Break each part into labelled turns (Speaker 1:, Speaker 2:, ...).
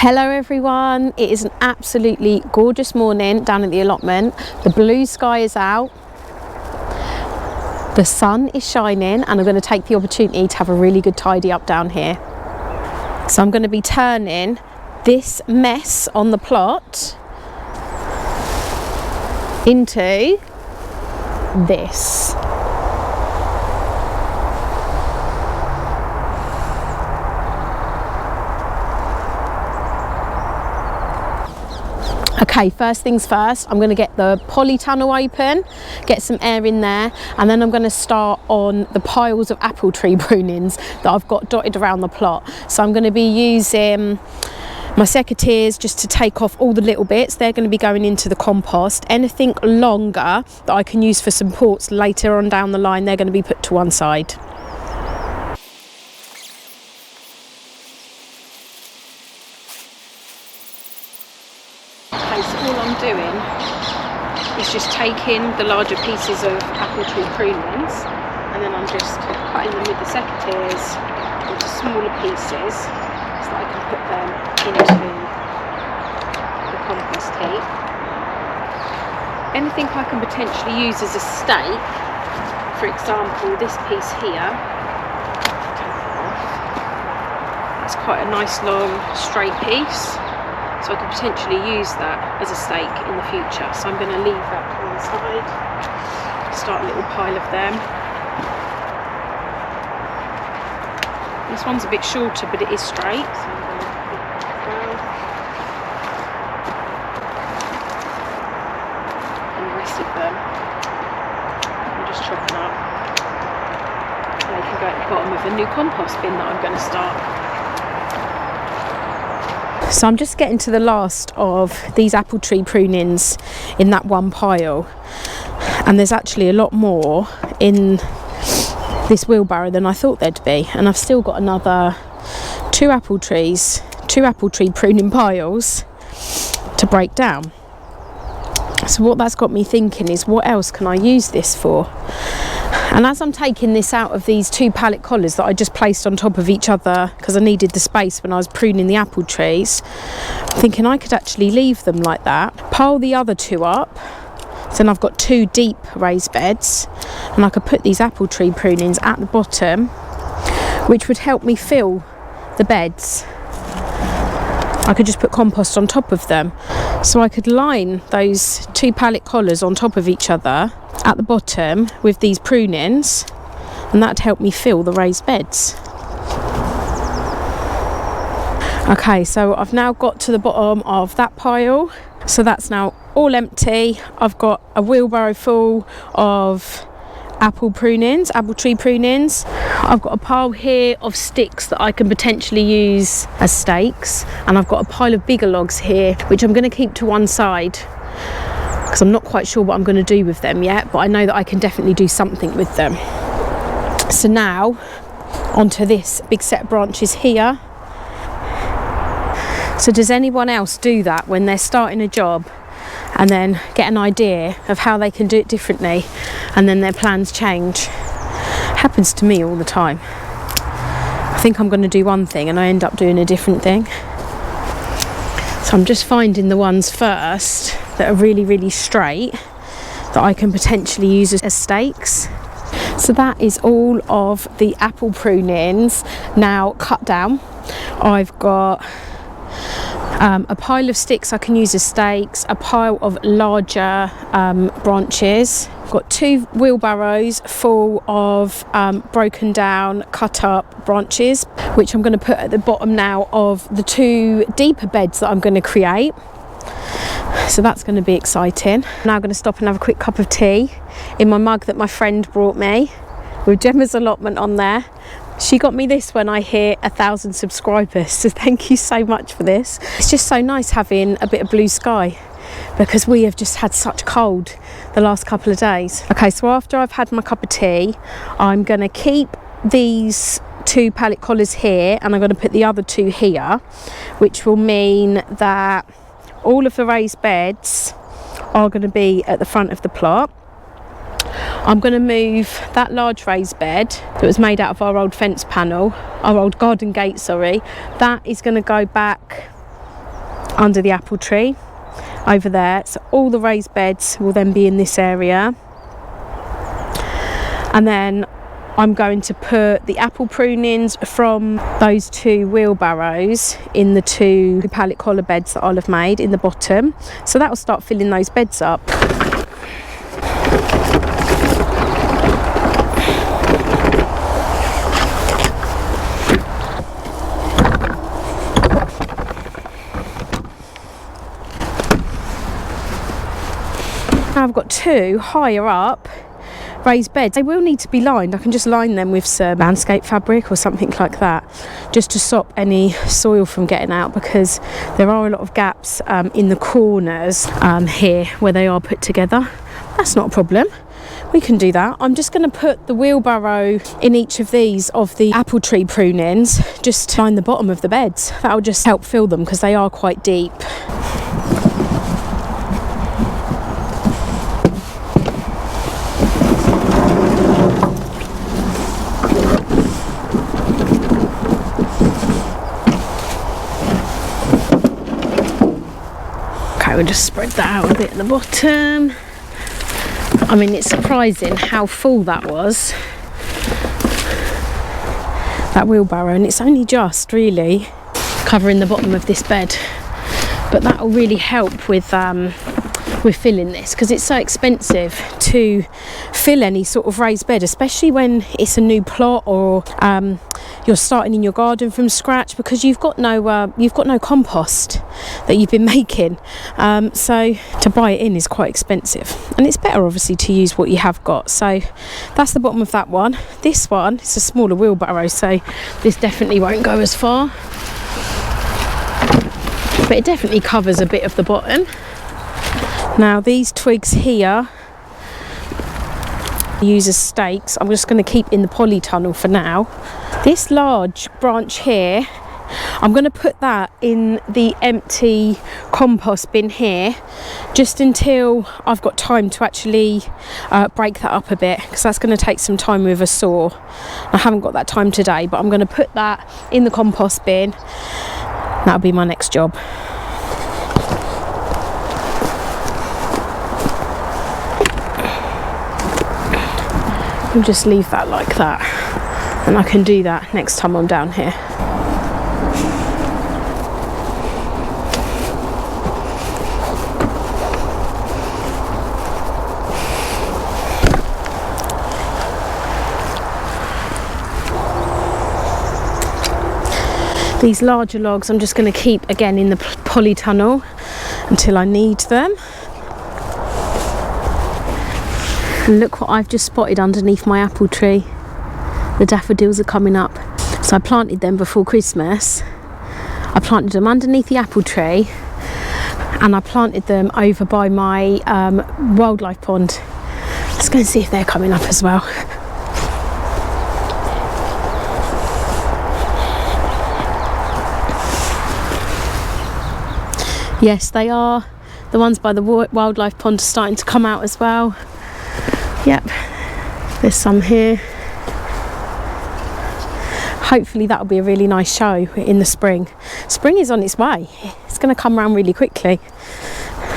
Speaker 1: Hello everyone, it is an absolutely gorgeous morning down at the allotment. The blue sky is out, the sun is shining, and I'm going to take the opportunity to have a really good tidy up down here. So I'm going to be turning this mess on the plot into this. Okay, first things first, I'm going to get the polytunnel open, get some air in there, and then I'm going to start on the piles of apple tree prunings that I've got dotted around the plot. So I'm going to be using my secateurs just to take off all the little bits. They're going to be going into the compost. Anything longer that I can use for some pots later on down the line, they're going to be put to one side. So all I'm doing is just taking the larger pieces of apple tree prunings, and then I'm just cutting them with the secateurs into smaller pieces so that I can put them into the compost heap. Anything I can potentially use as a stake, for example this piece here, that's quite a nice long straight piece. So I could potentially use that as a stake in the future. So I'm going to leave that to one side, start a little pile of them. This one's a bit shorter, but it is straight, so I'm going to leave that as well. And the rest of them, I'm just chopping up. And they can go at the bottom of a new compost bin that I'm going to start. So I'm just getting to the last of these apple tree prunings in that one pile, and there's actually a lot more in this wheelbarrow than I thought there'd be, and I've still got another two apple tree pruning piles to break down. So what that's got me thinking is, what else can I use this for? And as I'm taking this out of these two pallet collars that I just placed on top of each other because I needed the space when I was pruning the apple trees, I'm thinking I could actually leave them like that, pile the other two up, so then I've got two deep raised beds, and I could put these apple tree prunings at the bottom, which would help me fill the beds. I could just put compost on top of them. So I could line those two pallet collars on top of each other at the bottom with these prunings, and that'd help me fill the raised beds. Okay, so I've now got to the bottom of that pile, so that's now all empty. I've got a wheelbarrow full of apple tree prunings. I've got a pile here of sticks that I can potentially use as stakes, and I've got a pile of bigger logs here which I'm going to keep to one side because I'm not quite sure what I'm going to do with them yet, but I know that I can definitely do something with them. So now onto this big set of branches here. So does anyone else do that when they're starting a job and then get an idea of how they can do it differently, and then their plans change? Happens to me all the time. I think I'm going to do one thing and I end up doing a different thing. So I'm just finding the ones first that are really, really straight that I can potentially use as stakes. So that is all of the apple prunings now cut down. I've got a pile of sticks I can use as stakes, a pile of larger branches. I've got two wheelbarrows full of broken down, cut up branches, which I'm going to put at the bottom now of the two deeper beds that I'm going to create. So that's going to be exciting. Now I'm going to stop and have a quick cup of tea in my mug that my friend brought me with Gemma's allotment on there. She got me this when I hit 1,000 subscribers, so thank you so much for this. It's just so nice having a bit of blue sky because we have just had such cold the last couple of days. Okay, so after I've had my cup of tea, I'm going to keep these two pallet collars here and I'm going to put the other two here, which will mean that all of the raised beds are going to be at the front of the plot. I'm going to move that large raised bed that was made out of our old fence panel, our old garden gate, sorry. That is going to go back under the apple tree over there. So all the raised beds will then be in this area, and then I'm going to put the apple prunings from those 2 wheelbarrows in the 2 pallet collar beds that I'll have made in the bottom. So that will start filling those beds up. Now I've got 2 higher up raised beds. They will need to be lined. I can just line them with some landscape fabric or something like that, just to stop any soil from getting out, because there are a lot of gaps in the corners here where they are put together. That's not a problem. We can do that. I'm just going to put the wheelbarrow in each of these of the apple tree prunings, just to line the bottom of the beds. That will just help fill them because they are quite deep. We'll just spread that out a bit at the bottom. I mean, it's surprising how full that was, that wheelbarrow, and it's only just really covering the bottom of this bed, but that will really help with filling this, because it's so expensive to fill any sort of raised bed, especially when it's a new plot or you're starting in your garden from scratch, because you've got no compost that you've been making, so to buy it in is quite expensive, and it's better obviously to use what you have got. So that's the bottom of that one. This one, it's a smaller wheelbarrow, so this definitely won't go as far, but it definitely covers a bit of the bottom. Now these twigs here use as stakes. I'm just going to keep in the polytunnel for now. This large branch here, I'm going to put that in the empty compost bin here, just until I've got time to actually break that up a bit, because that's going to take some time with a saw. I haven't got that time today, but I'm going to put that in the compost bin. That'll be my next job. I'll just leave that like that, and I can do that next time I'm down here. These larger logs I'm just going to keep again in the polytunnel until I need them. And look what I've just spotted underneath my apple tree. The daffodils are coming up. So I planted them before Christmas. I planted them underneath the apple tree, and I planted them over by my wildlife pond. Let's go and see if they're coming up as well. Yes, they are. The ones by the wildlife pond are starting to come out as well. Yep, there's some here. Hopefully that'll be a really nice show in the spring. Spring is on its way. It's going to come around really quickly.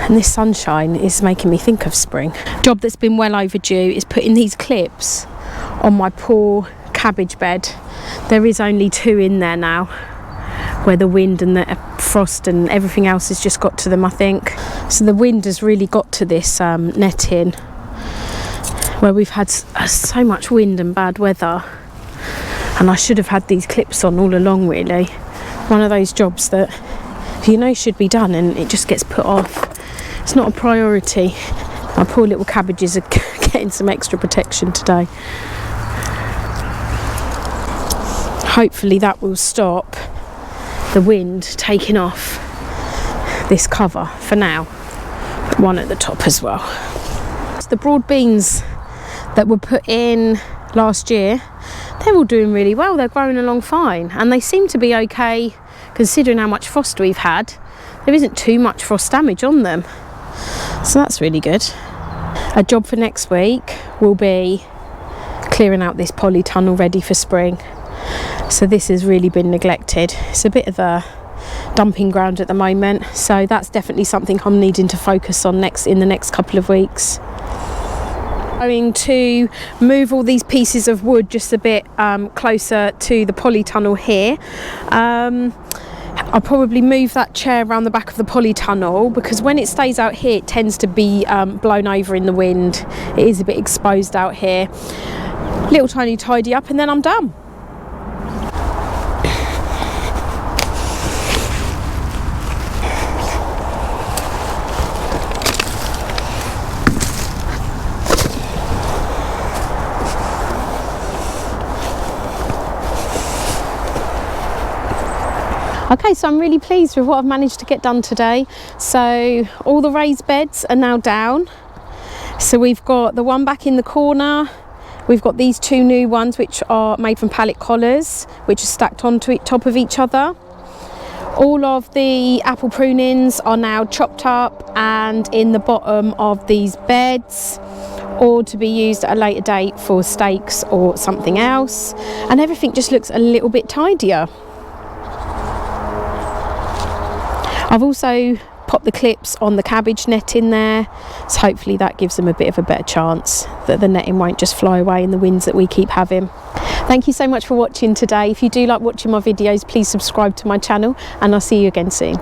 Speaker 1: And this sunshine is making me think of spring. Job that's been well overdue is putting these clips on my poor cabbage bed. There is only 2 in there now, where the wind and the frost and everything else has just got to them, I think. So the wind has really got to this netting, where we've had so much wind and bad weather, and I should have had these clips on all along really. One of those jobs that you know should be done and it just gets put off. It's not a priority. My poor little cabbages are getting some extra protection today. Hopefully that will stop the wind taking off this cover for now. Put one at the top as well. The broad beans that were put in last year, they're all doing really well. They're growing along fine, and they seem to be okay considering how much frost we've had. There isn't too much frost damage on them, so that's really good. A job for next week will be clearing out this polytunnel ready for spring. So this has really been neglected. It's a bit of a dumping ground at the moment, so that's definitely something I'm needing to focus on in the next couple of weeks. Going to move all these pieces of wood just a bit closer to the polytunnel here. I'll probably move that chair around the back of the polytunnel, because when it stays out here it tends to be blown over in the wind. It is a bit exposed out here. Little tiny tidy up and then I'm done. Okay, so I'm really pleased with what I've managed to get done today. So all the raised beds are now down. So we've got the one back in the corner. We've got these two new ones which are made from pallet collars, which are stacked onto top of each other. All of the apple prunings are now chopped up and in the bottom of these beds, or to be used at a later date for stakes or something else. And everything just looks a little bit tidier. I've also popped the clips on the cabbage net in there, so hopefully that gives them a bit of a better chance that the netting won't just fly away in the winds that we keep having. Thank you so much for watching today. If you do like watching my videos, please subscribe to my channel and I'll see you again soon.